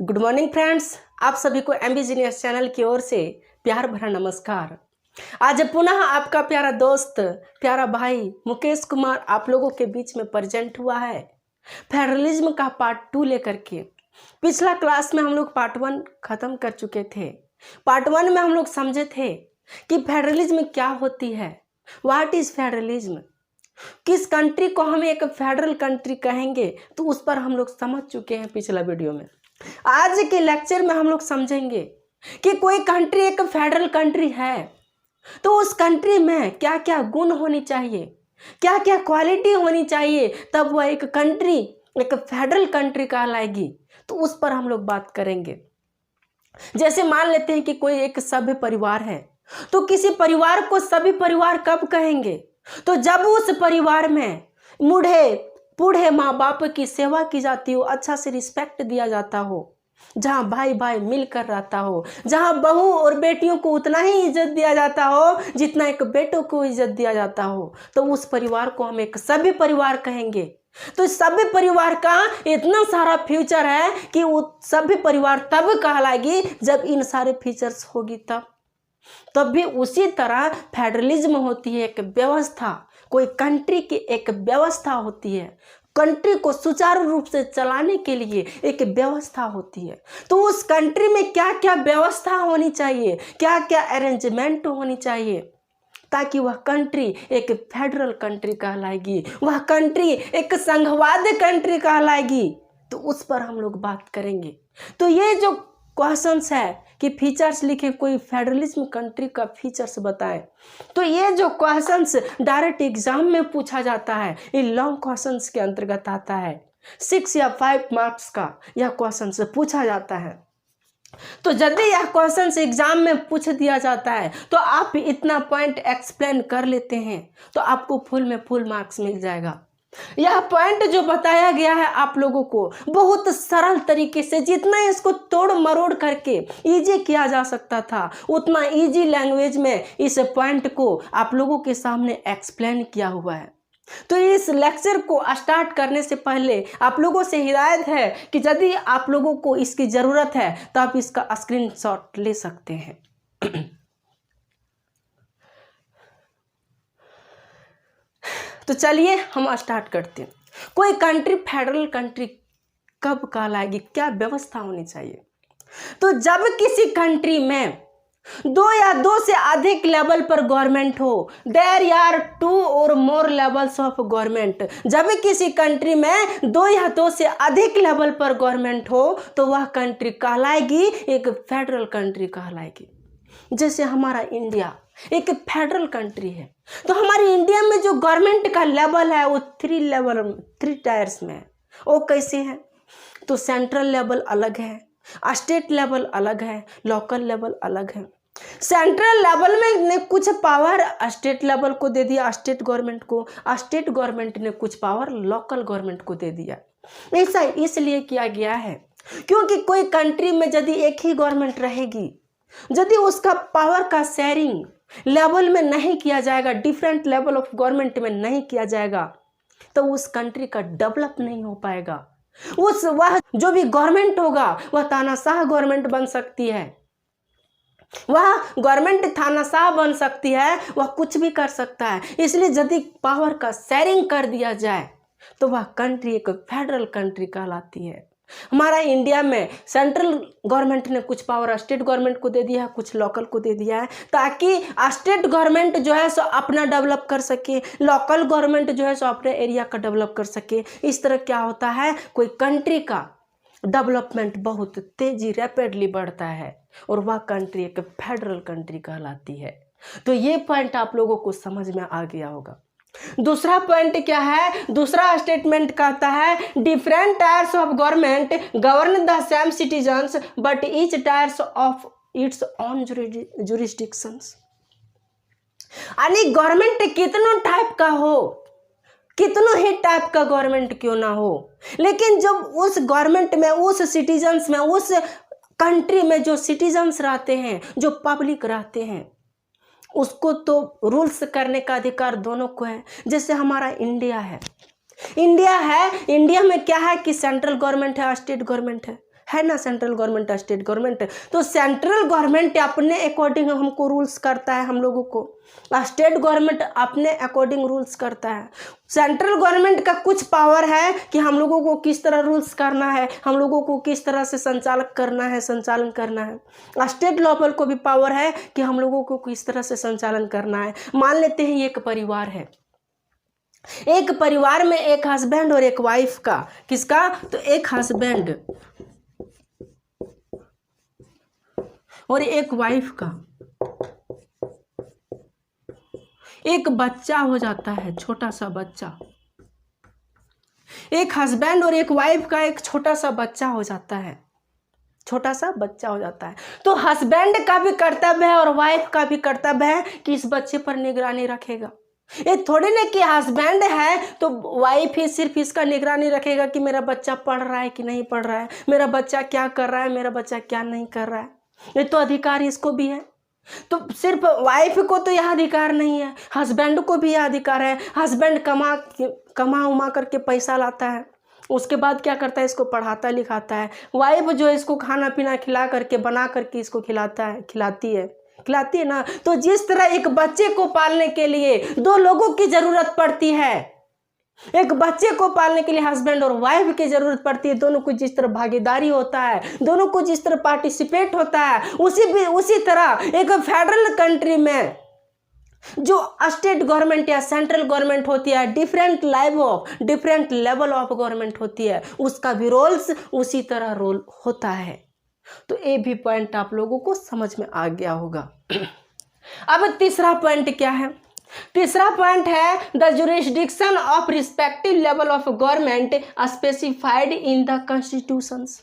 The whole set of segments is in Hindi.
गुड मॉर्निंग फ्रेंड्स, आप सभी को एमबी जीनियस चैनल की ओर से प्यार भरा नमस्कार। आज पुनः आपका प्यारा दोस्त, प्यारा भाई मुकेश कुमार आप लोगों के बीच में प्रेजेंट हुआ है फेडरलिज्म का पार्ट 2 लेकर के। पिछला क्लास में हम लोग पार्ट 1 खत्म कर चुके थे। पार्ट 1 में हम लोग समझे थे कि फेडरलिज्म क्या होती है, व्हाट इज फेडरलिज्म, किस कंट्री को हम एक फेडरल कंट्री कहेंगे, तो उस पर हम लोग समझ चुके हैं पिछला वीडियो में। आज के लेक्चर में हम लोग समझेंगे कि कोई कंट्री एक फेडरल कंट्री है तो उस कंट्री में क्या क्या गुण होनी चाहिए, क्या क्या क्वालिटी होनी चाहिए, तब वह एक कंट्री एक फेडरल कंट्री कहलाएगी। तो उस पर हम लोग बात करेंगे। जैसे मान लेते हैं कि कोई एक सभ्य परिवार है, तो किसी परिवार को सभ्य परिवार कब कहेंगे, तो जब उस परिवार में बूढ़े माँ बाप की सेवा की जाती हो, अच्छा से रिस्पेक्ट दिया जाता हो, जहाँ भाई भाई मिलकर रहता हो, जहाँ बहू और बेटियों को उतना ही इज्जत दिया जाता हो जितना एक बेटों को इज्जत दिया जाता हो, तो उस परिवार को हम एक सभ्य परिवार कहेंगे। तो सभ्य परिवार का इतना सारा फ्यूचर है कि वो सभ्य परिवार तब कहलाएगी जब इन सारे फीचर्स होगी तब भी उसी तरह फेडरलिज्म होती है, एक व्यवस्था, कोई कंट्री की एक व्यवस्था होती है। कंट्री को सुचारू रूप से चलाने के लिए एक व्यवस्था होती है। तो उस कंट्री में क्या क्या व्यवस्था होनी चाहिए, क्या क्या अरेंजमेंट होनी चाहिए, ताकि वह कंट्री एक फेडरल कंट्री कहलाएगी, वह कंट्री एक संघवाद कंट्री कहलाएगी। तो उस पर हम लोग बात करेंगे। तो ये जो क्वेश्चंस है कि फीचर्स लिखे, कोई फेडरलिज्म कंट्री का फीचर्स बताएं, तो ये जो क्वेश्चंस डायरेक्ट एग्जाम में पूछा जाता है, ये लॉन्ग क्वेश्चंस के अंतर्गत आता है। 6 या 5 मार्क्स का यह क्वेश्चंस पूछा जाता है। तो यदि यह क्वेश्चंस एग्जाम में पूछ दिया जाता है तो आप इतना पॉइंट एक्सप्लेन कर लेते हैं तो आपको फुल में फुल मार्क्स मिल जाएगा। यह पॉइंट जो बताया गया है आप लोगों को बहुत सरल तरीके से, जितना इसको तोड़ मरोड़ करके इजी किया जा सकता था, उतना इजी लैंग्वेज में इस पॉइंट को आप लोगों के सामने एक्सप्लेन किया हुआ है। तो इस लेक्चर को स्टार्ट करने से पहले आप लोगों से हिदायत है कि यदि आप लोगों को इसकी ज़रूरत है तो आप इसका स्क्रीनशॉट ले सकते हैं। तो चलिए हम स्टार्ट करते हैं। कोई कंट्री फेडरल कंट्री कब कहलाएगी, क्या व्यवस्था होनी चाहिए, तो जब किसी कंट्री में 2 या 2 से अधिक लेवल पर गवर्नमेंट हो, देयर आर 2 और मोर लेवल्स ऑफ गवर्नमेंट। जब किसी कंट्री में 2 या 2 से अधिक लेवल पर गवर्नमेंट हो तो वह कंट्री कहलाएगी एक फेडरल कंट्री कहलाएगी। जैसे हमारा इंडिया एक फेडरल कंट्री है, तो हमारी इंडिया में जो गवर्नमेंट का लेवल है वो 3 टायर्स में है। वो कैसे है, तो सेंट्रल लेवल अलग है, स्टेट लेवल अलग है, लोकल लेवल अलग है। सेंट्रल लेवल में ने कुछ पावर स्टेट लेवल को दे दिया, स्टेट गवर्नमेंट को, स्टेट गवर्नमेंट ने कुछ पावर लोकल गवर्नमेंट को दे दिया। ऐसा इसलिए किया गया है क्योंकि कोई कंट्री में यदि एक ही गवर्नमेंट रहेगी, यदि उसका पावर का शेयरिंग लेवल में नहीं किया जाएगा, डिफरेंट लेवल ऑफ गवर्नमेंट में नहीं किया जाएगा, तो उस कंट्री का डेवलप नहीं हो पाएगा। वह जो भी गवर्नमेंट होगा वह तानाशाह गवर्नमेंट बन सकती है, वह गवर्नमेंट तानाशाह बन सकती है, वह कुछ भी कर सकता है। इसलिए यदि पावर का शेयरिंग कर दिया जाए तो वह कंट्री एक फेडरल कंट्री कहलाती है। हमारा इंडिया में सेंट्रल गवर्नमेंट ने कुछ पावर स्टेट गवर्नमेंट को दे दिया है, कुछ लोकल को दे दिया है, ताकि स्टेट गवर्नमेंट जो है सो अपना डेवलप कर सके, लोकल गवर्नमेंट जो है सो अपने एरिया का डेवलप कर सके। इस तरह क्या होता है, कोई कंट्री का डेवलपमेंट बहुत तेजी रैपिडली बढ़ता है और वह कंट्री एक फेडरल कंट्री कहलाती है। तो ये पॉइंट आप लोगों को समझ में आ गया होगा। दूसरा पॉइंट क्या है, दूसरा स्टेटमेंट कहता है different tyres of government govern the same citizens but each tyres of its on jurisdictions. यानी गवर्नमेंट कितनों टाइप का हो, कितनों ही टाइप का गवर्नमेंट क्यों ना हो, लेकिन जब उस गवर्नमेंट में, उस सिटीजन्स में, उस कंट्री में जो सिटीजन्स रहते हैं, जो पब्लिक रहते हैं, उसको तो रूल्स करने का अधिकार दोनों को है। जैसे हमारा इंडिया है, इंडिया में क्या है कि सेंट्रल गवर्नमेंट है, स्टेट गवर्नमेंट है। है ना, सेंट्रल गवर्नमेंट स्टेट गवर्नमेंट। तो सेंट्रल गवर्नमेंट अपने अकॉर्डिंग हमको रूल्स करता है हम लोगों को, स्टेट गवर्नमेंट अपने अकॉर्डिंग रूल्स करता है। सेंट्रल गवर्नमेंट का कुछ पावर है कि हम लोगों को किस तरह रूल्स करना है, हम लोगों को किस तरह से संचालन करना है। स्टेट लेवल को भी पावर है कि हम लोगों को किस तरह से संचालन करना है। मान लेते हैं एक परिवार है, एक परिवार में एक हस्बैंड और एक वाइफ का, किसका, तो एक हस्बैंड और एक वाइफ का, एक बच्चा हो जाता है, छोटा सा बच्चा। एक हस्बैंड और एक वाइफ का एक छोटा सा बच्चा हो जाता है, छोटा सा बच्चा हो जाता है। तो हस्बैंड का भी कर्तव्य है और वाइफ का भी कर्तव्य है कि इस बच्चे पर निगरानी रखेगा। ये थोड़ी ना कि हस्बैंड है तो वाइफ ही सिर्फ इसका निगरानी रखेगा कि मेरा बच्चा पढ़ रहा है कि नहीं पढ़ रहा है, मेरा बच्चा क्या कर रहा है, मेरा बच्चा क्या नहीं कर रहा है। ये तो अधिकार इसको भी है। तो सिर्फ वाइफ को तो यह अधिकार नहीं है, हस्बैंड को भी यह अधिकार है। हस्बैंड कमा उमा करके पैसा लाता है, उसके बाद क्या करता है, इसको पढ़ाता लिखाता है। वाइफ जो है इसको खाना पीना खिला करके बना करके इसको खिलाती है ना। तो जिस तरह एक बच्चे को पालने के लिए दो लोगों की जरूरत पड़ती है, एक बच्चे को पालने के लिए हस्बैंड और वाइफ की जरूरत पड़ती है, दोनों को जिस तरह भागीदारी होता है, दोनों को जिस तरह पार्टिसिपेट होता है, उसी तरह एक फेडरल कंट्री में जो स्टेट गवर्नमेंट या सेंट्रल गवर्नमेंट होती है, डिफरेंट लेवल ऑफ गवर्नमेंट होती है, उसका भी रोल्स उसी तरह रोल होता है। तो ये भी पॉइंट आप लोगों को समझ में आ गया होगा। अब तीसरा पॉइंट क्या है, तीसरा पॉइंट है the jurisdiction of respective level of government specified in the constitutions.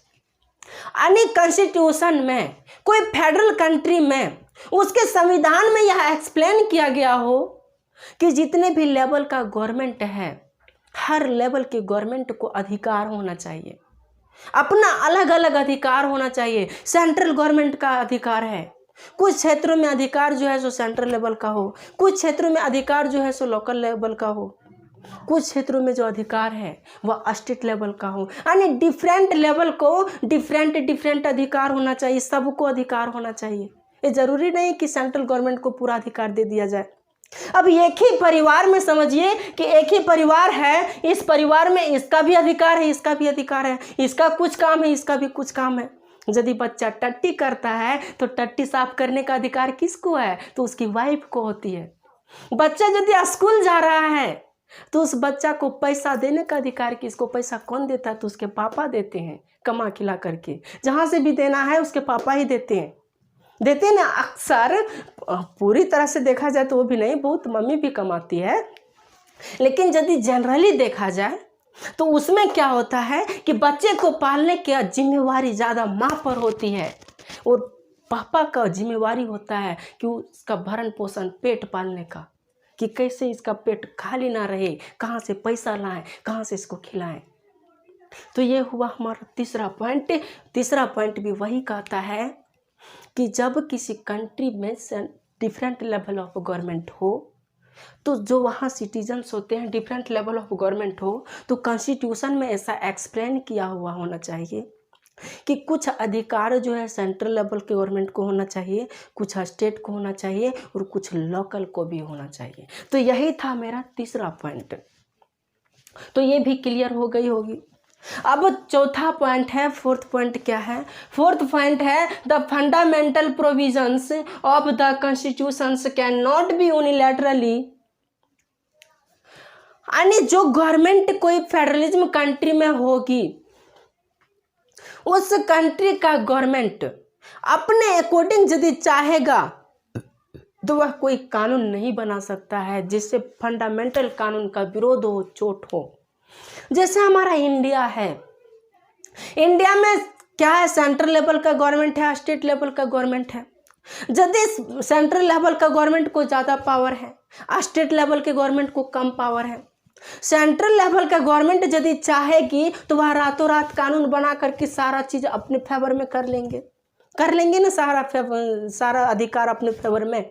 यानी कॉन्स्टिट्यूशन में, कोई फेडरल कंट्री में, उसके संविधान में यह एक्सप्लेन किया गया हो कि जितने भी लेवल का गवर्नमेंट है, हर लेवल के गवर्नमेंट को अधिकार होना चाहिए, अपना अलग अलग अधिकार होना चाहिए। सेंट्रल गवर्नमेंट का अधिकार है, कुछ क्षेत्रों में अधिकार जो है सो सेंट्रल लेवल का हो, कुछ क्षेत्रों में अधिकार जो है सो लोकल लेवल का हो, कुछ क्षेत्रों में जो अधिकार है वह स्टेट लेवल का हो। यानी डिफरेंट लेवल को डिफरेंट अधिकार होना चाहिए, सबको अधिकार होना चाहिए। ये जरूरी नहीं कि सेंट्रल गवर्नमेंट को पूरा अधिकार दे दिया जाए। अब एक ही परिवार में समझिए कि एक ही परिवार है, इस परिवार में इसका भी अधिकार है, इसका भी अधिकार है, इसका कुछ काम है, इसका भी कुछ काम है। यदि बच्चा टट्टी करता है तो टट्टी साफ करने का अधिकार किसको है, तो उसकी वाइफ को होती है। बच्चा यदि स्कूल जा रहा है तो उस बच्चा को पैसा देने का अधिकार किसको, पैसा कौन देता है, तो उसके पापा देते हैं, कमा खिला करके। जहाँ से भी देना है उसके पापा ही देते हैं ना। अक्सर पूरी तरह से देखा जाए तो वो भी नहीं, बहुत मम्मी भी कमाती है, लेकिन यदि जनरली देखा जाए तो उसमें क्या होता है कि बच्चे को पालने की जिम्मेवारी ज़्यादा माँ पर होती है और पापा का जिम्मेवारी होता है कि उसका भरण पोषण, पेट पालने का, कि कैसे इसका पेट खाली ना रहे, कहाँ से पैसा लाएं, कहाँ से इसको खिलाएं। तो ये हुआ हमारा तीसरा पॉइंट। तीसरा पॉइंट भी वही कहता है कि जब किसी कंट्री में डिफरेंट लेवल ऑफ गवर्नमेंट हो, तो जो वहाँ सिटीजन्स होते हैं डिफरेंट लेवल ऑफ गवर्नमेंट हो, तो कॉन्स्टिट्यूशन में ऐसा एक्सप्लेन किया हुआ होना चाहिए कि कुछ अधिकार जो है सेंट्रल लेवल के गवर्नमेंट को होना चाहिए, कुछ स्टेट को होना चाहिए और कुछ लोकल को भी होना चाहिए। तो यही था मेरा तीसरा पॉइंट। तो ये भी क्लियर हो गई होगी। अब चौथा पॉइंट है, फोर्थ पॉइंट क्या है, फोर्थ पॉइंट है the fundamental provisions of the constitutions can not be unilaterally. यानी जो गवर्नमेंट कोई फेडरलिज्म कंट्री में होगी, उस कंट्री का गवर्नमेंट अपने अकॉर्डिंग यदि चाहेगा तो वह कोई कानून नहीं बना सकता है जिससे फंडामेंटल कानून का विरोध हो, चोट हो। जैसे हमारा इंडिया है, इंडिया में क्या है, सेंट्रल लेवल का गवर्नमेंट है, स्टेट लेवल का गवर्नमेंट है। यदि सेंट्रल लेवल का गवर्नमेंट को ज़्यादा पावर है, स्टेट लेवल के गवर्नमेंट को कम पावर है। सेंट्रल लेवल का गवर्नमेंट यदि चाहेगी तो वह रातों रात कानून बना करके सारा चीज़ अपने फेवर में कर लेंगे ना, सारा अधिकार अपने फेवर में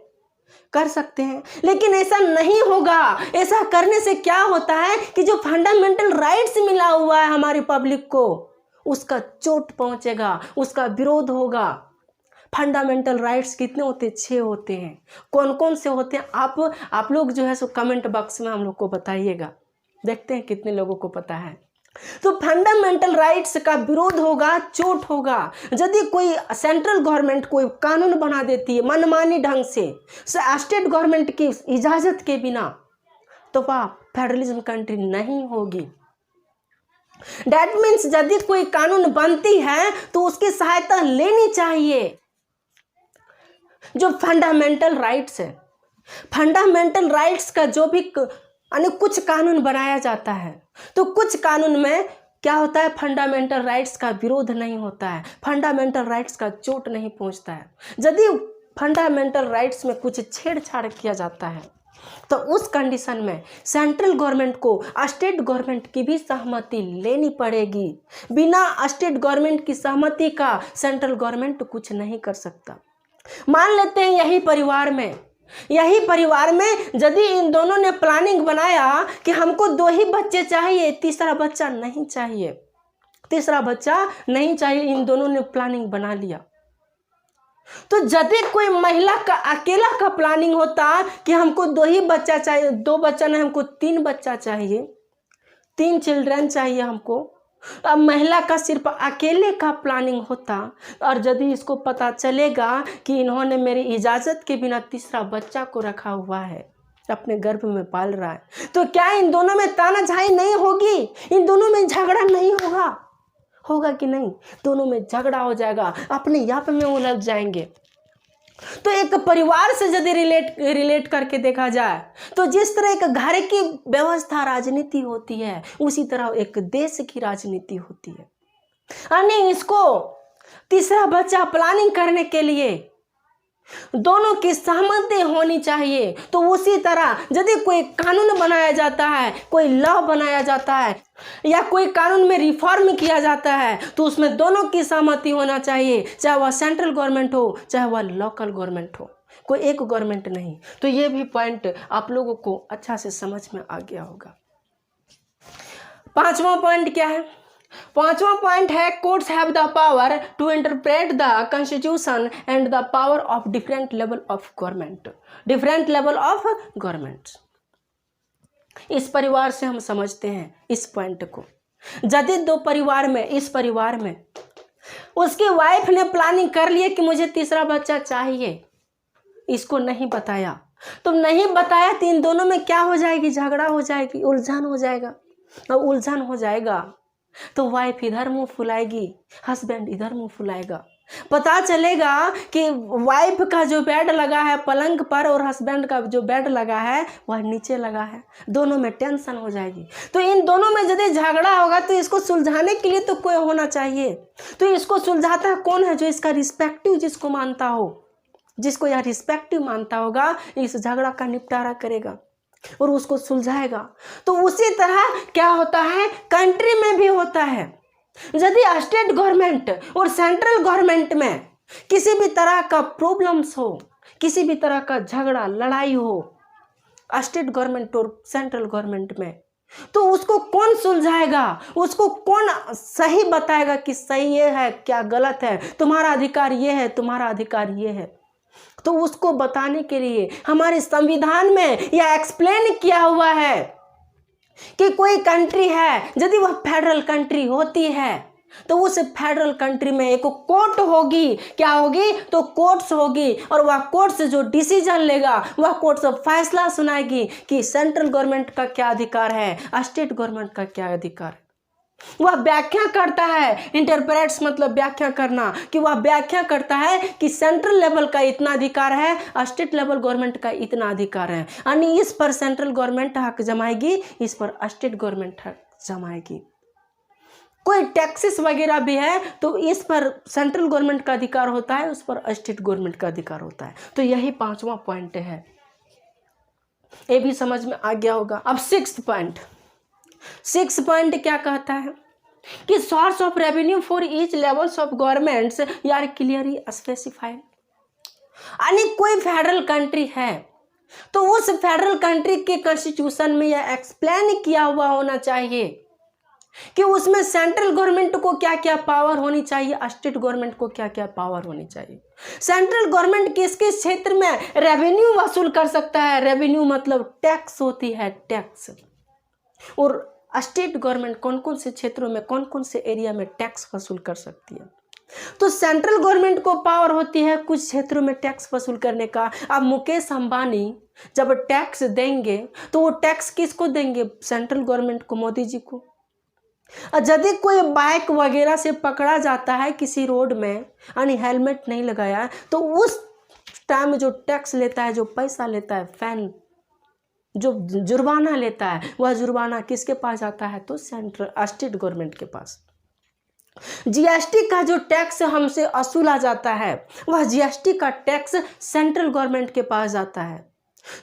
कर सकते हैं। लेकिन ऐसा नहीं होगा। ऐसा करने से क्या होता है कि जो फंडामेंटल राइट्स मिला हुआ है हमारी पब्लिक को, उसका चोट पहुंचेगा, उसका विरोध होगा। फंडामेंटल राइट्स कितने होते हैं? 6 होते हैं। कौन कौन से होते हैं? आप लोग जो है सो कमेंट बॉक्स में हम लोग को बताइएगा, देखते हैं कितने लोगों को पता है। तो फंडामेंटल राइट्स का विरोध होगा, चोट होगा। यदि कोई सेंट्रल गवर्नमेंट कोई कानून बना देती है मनमानी ढंग से स्टेट गवर्नमेंट की इजाजत के बिना, तो वह फेडरलिज्म कंट्री नहीं होगी। दैट मीन्स यदि कोई कानून बनती है तो उसकी सहायता लेनी चाहिए। जो फंडामेंटल राइट्स है, फंडामेंटल राइट्स का जो भी कुछ कानून बनाया जाता है, तो कुछ कानून में क्या होता है? फंडामेंटल राइट्स का विरोध नहीं होता है, फंडामेंटल राइट्स का चोट नहीं पहुंचता है। यदि फंडामेंटल राइट्स में कुछ छेड़छाड़ किया जाता है तो उस कंडीशन में सेंट्रल गवर्नमेंट को स्टेट गवर्नमेंट की भी सहमति लेनी पड़ेगी। बिना स्टेट गवर्नमेंट की सहमति का सेंट्रल गवर्नमेंट कुछ नहीं कर सकता। मान लेते हैं यही परिवार में यदि इन दोनों ने प्लानिंग बनाया कि हमको 2 ही बच्चे चाहिए, तीसरा बच्चा नहीं चाहिए, इन दोनों ने प्लानिंग बना लिया, तो यदि कोई महिला का अकेला का प्लानिंग होता कि हमको 2 ही बच्चा चाहिए, 2 बच्चा नहीं हमको 3 बच्चा चाहिए, 3 चिल्ड्रन चाहिए हमको, अब महिला का सिर्फ अकेले का प्लानिंग होता और यदि इसको पता चलेगा कि इन्होंने मेरी इजाज़त के बिना तीसरा बच्चा को रखा हुआ है, अपने गर्भ में पाल रहा है, तो क्या इन दोनों में तानाशाही नहीं होगी? इन दोनों में झगड़ा नहीं होगा कि नहीं? दोनों में झगड़ा हो जाएगा, अपने आप में उलझ जाएंगे। तो एक परिवार से यदि रिलेट करके देखा जाए तो जिस तरह एक घर की व्यवस्था राजनीति होती है, उसी तरह एक देश की राजनीति होती है। यानी इसको तीसरा बच्चा प्लानिंग करने के लिए दोनों की सहमति होनी चाहिए। तो उसी तरह यदि कोई कानून बनाया जाता है, कोई लॉ बनाया जाता है या कोई कानून में रिफॉर्म किया जाता है, तो उसमें दोनों की सहमति होना चाहिए, चाहे वह सेंट्रल गवर्नमेंट हो चाहे वह लोकल गवर्नमेंट हो, कोई एक गवर्नमेंट नहीं। तो ये भी पॉइंट आप लोगों को अच्छा से समझ में आ गया होगा। 5वां पॉइंट क्या है? 5वां पॉइंट है courts have the power to interpret the constitution and the power of different level of government. इस परिवार से हम समझते हैं इस पॉइंट को। यदि इस परिवार में उसकी वाइफ ने प्लानिंग कर लिया कि मुझे तीसरा बच्चा चाहिए, इसको नहीं बताया तो इन दोनों में क्या हो जाएगी? झगड़ा हो जाएगी, उलझन हो जाएगा। और उलझन हो जाएगा तो वाइफ इधर मुंह फुलाएगी, हस्बैंड इधर मुंह फुलाएगा। पता चलेगा कि वाइफ का जो बेड लगा है पलंग पर और हस्बैंड का जो बेड लगा है वह नीचे लगा है, दोनों में टेंशन हो जाएगी। तो इन दोनों में यदि झगड़ा होगा तो इसको सुलझाने के लिए तो कोई होना चाहिए। तो इसको सुलझाता कौन है? जो इसका रिस्पेक्टिव जिसको मानता हो, जिसको यह रिस्पेक्टिव मानता होगा, इस झगड़ा का निपटारा करेगा और उसको सुलझाएगा। तो उसी तरह क्या होता है? कंट्री में भी होता है। यदि स्टेट गवर्नमेंट और सेंट्रल गवर्नमेंट में किसी भी तरह का प्रॉब्लम्स हो, किसी भी तरह का झगड़ा लड़ाई हो स्टेट गवर्नमेंट और सेंट्रल गवर्नमेंट में, तो उसको कौन सुलझाएगा? उसको कौन सही बताएगा कि सही ये है क्या गलत है, तुम्हारा अधिकार ये है, तुम्हारा अधिकार ये है। तो उसको बताने के लिए हमारे संविधान में यह एक्सप्लेन किया हुआ है कि कोई कंट्री है, यदि वह फेडरल कंट्री होती है तो उस फेडरल कंट्री में एक कोर्ट होगी। क्या होगी? तो कोर्ट्स होगी, और वह कोर्ट से जो डिसीजन लेगा वह कोर्ट से फैसला सुनाएगी कि सेंट्रल गवर्नमेंट का क्या अधिकार है, स्टेट गवर्नमेंट का क्या अधिकार है। वह व्याख्या करता है, इंटरप्रेट्स मतलब व्याख्या करना, कि वह व्याख्या करता है कि सेंट्रल लेवल का इतना अधिकार है, स्टेट लेवल गवर्नमेंट का इतना अधिकार है। यानी इस पर सेंट्रल गवर्नमेंट हक जमाएगी, इस पर स्टेट गवर्नमेंट हक जमाएगी। कोई टैक्सेस वगैरह भी है तो इस पर सेंट्रल गवर्नमेंट का अधिकार होता है, उस पर स्टेट गवर्नमेंट का अधिकार होता है। तो यही 5वां पॉइंट है, ये भी समझ में आ गया होगा। अब 6th पॉइंट क्या कहता है कि source of revenue for each levels of governments are clearly specified. यानी कोई फेडरल कंट्री है तो उस फेडरल कंट्री के कॉन्स्टिट्यूशन में यह एक्सप्लेन किया हुआ होना चाहिए कि उसमें सेंट्रल गवर्नमेंट को क्या क्या पावर होनी चाहिए, स्टेट गवर्नमेंट को क्या क्या पावर होनी चाहिए। सेंट्रल गवर्नमेंट किस किस क्षेत्र में रेवेन्यू वसूल कर सकता है, रेवेन्यू मतलब टैक्स होती है, टैक्स। और स्टेट गवर्नमेंट कौन कौन से क्षेत्रों में, कौन कौन से एरिया में टैक्स वसूल कर सकती है। तो सेंट्रल गवर्नमेंट को पावर होती है कुछ क्षेत्रों में टैक्स वसूल करने का। अब मुकेश अंबानी जब टैक्स देंगे तो वो टैक्स किसको देंगे, सेंट्रल गवर्नमेंट को, मोदी जी को। यदि कोई बाइक वगैरह से पकड़ा जाता है किसी रोड में यानी हेलमेट नहीं लगाया है, तो उस टाइम जो टैक्स लेता है, जो पैसा लेता है, फाइन, जो जुर्माना लेता है, वह जुर्माना किसके पास जाता है, तो स्टेट गवर्नमेंट के पास। जीएसटी का जो टैक्स हमसे वसूला जाता है, वह जीएसटी का टैक्स सेंट्रल गवर्नमेंट के पास जाता है।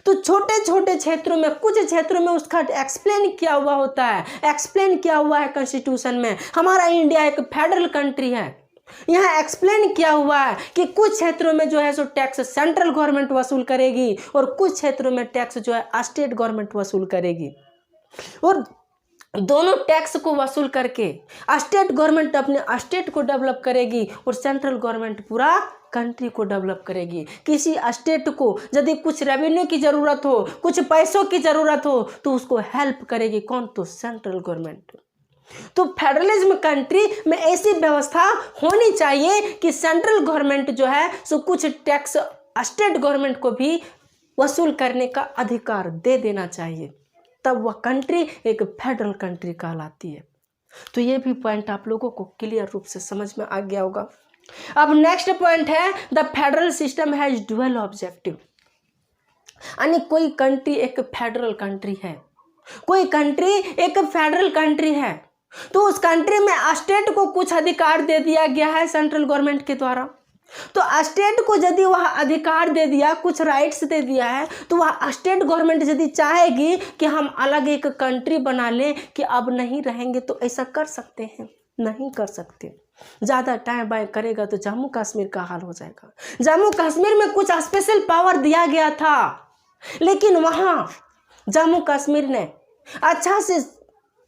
तो छोटे छोटे क्षेत्रों में, कुछ क्षेत्रों में उसका एक्सप्लेन किया हुआ होता है, एक्सप्लेन किया हुआ है कॉन्स्टिट्यूशन में। हमारा इंडिया एक फेडरल कंट्री है, यहाँ एक्सप्लेन किया हुआ है कि कुछ क्षेत्रों में जो है सो टैक्स सेंट्रल गवर्नमेंट वसूल करेगी और कुछ क्षेत्रों में टैक्स जो है स्टेट गवर्नमेंट वसूल करेगी। और दोनों टैक्स को वसूल करके स्टेट गवर्नमेंट अपने स्टेट को डेवलप करेगी और सेंट्रल गवर्नमेंट पूरा कंट्री को डेवलप करेगी। किसी स्टेट को यदि कुछ रेवेन्यू की ज़रूरत हो, कुछ पैसों की ज़रूरत हो, तो उसको हेल्प करेगी कौन, तो सेंट्रल गवर्नमेंट। तो फेडरलिज्म कंट्री में ऐसी व्यवस्था होनी चाहिए कि सेंट्रल गवर्नमेंट जो है सो कुछ टैक्स स्टेट गवर्नमेंट को भी वसूल करने का अधिकार दे देना चाहिए, तब वह कंट्री एक फेडरल कंट्री कहलाती है। तो ये भी पॉइंट आप लोगों को क्लियर रूप से समझ में आ गया होगा। अब नेक्स्ट पॉइंट है the federal system has dual objective, यानी कोई कंट्री एक फेडरल कंट्री है, कोई कंट्री एक फेडरल कंट्री है, तो उस कंट्री में स्टेट को कुछ अधिकार दे दिया गया है सेंट्रल गवर्नमेंट के द्वारा। तो स्टेट को यदि वह अधिकार दे दिया, कुछ राइट्स दे दिया है, तो वह स्टेट गवर्नमेंट यदि चाहेगी कि हम अलग एक कंट्री बना लें कि अब नहीं रहेंगे, तो ऐसा कर सकते हैं, नहीं कर सकते। ज़्यादा टाइम बाय करेगा तो जम्मू कश्मीर का हाल हो जाएगा। जम्मू कश्मीर में कुछ स्पेशल पावर दिया गया था, लेकिन वहाँ जम्मू कश्मीर ने अच्छा से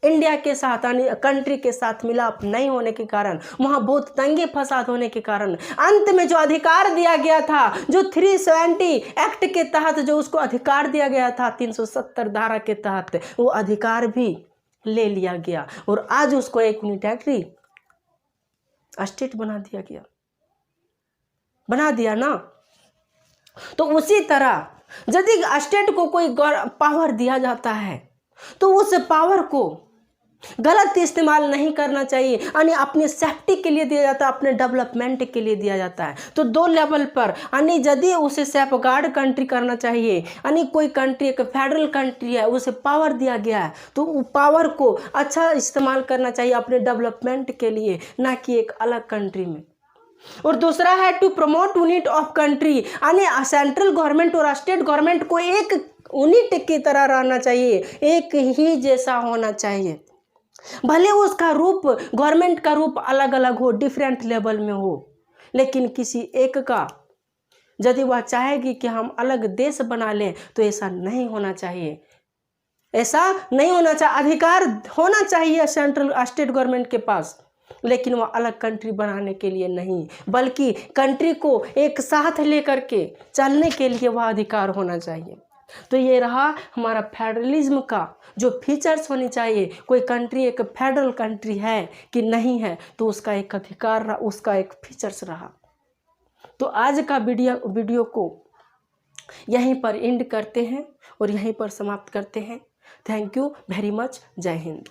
इंडिया के साथ यानी कंट्री के साथ मिलाप नहीं होने के कारण, वहाँ बहुत दंगे फसाद होने के कारण अंत में जो अधिकार दिया गया था, जो 370 एक्ट के तहत जो उसको अधिकार दिया गया था, 370 धारा के तहत, वो अधिकार भी ले लिया गया और आज उसको एक यूनिटरी स्टेट बना दिया गया, बना दिया ना। तो उसी तरह यदि स्टेट को कोई पावर दिया जाता है तो उस पावर को गलत इस्तेमाल नहीं करना चाहिए, यानी अपनी सेफ्टी के लिए दिया जाता है, अपने डेवलपमेंट के लिए दिया जाता है। तो दो लेवल पर, यानी यदि उसे सेफ गार्ड कंट्री करना चाहिए, यानी कोई कंट्री एक फेडरल कंट्री है, उसे पावर दिया गया है, तो वो पावर को अच्छा इस्तेमाल करना चाहिए अपने डेवलपमेंट के लिए, ना कि एक अलग कंट्री में। और दूसरा है to promote unit of country, यानी सेंट्रल गवर्नमेंट और स्टेट गवर्नमेंट को एक यूनिट की तरह रहना चाहिए, एक ही जैसा होना चाहिए। भले उसका रूप, गवर्नमेंट का रूप अलग अलग हो, डिफरेंट लेवल में हो, लेकिन किसी एक का यदि वह चाहेगी कि हम अलग देश बना लें, तो ऐसा नहीं होना चाहिए, ऐसा नहीं होना चाहिए। अधिकार होना चाहिए सेंट्रल स्टेट गवर्नमेंट के पास, लेकिन वह अलग कंट्री बनाने के लिए नहीं, बल्कि कंट्री को एक साथ लेकर के चलने के लिए वह अधिकार होना चाहिए। तो ये रहा हमारा फेडरलिज्म का जो फीचर्स होनी चाहिए। कोई कंट्री एक फेडरल कंट्री है कि नहीं है, तो उसका एक अधिकार रहा, उसका एक फीचर्स रहा। तो आज का वीडियो को यहीं पर एंड करते हैं और यहीं पर समाप्त करते हैं। Thank you very much. जय हिंद।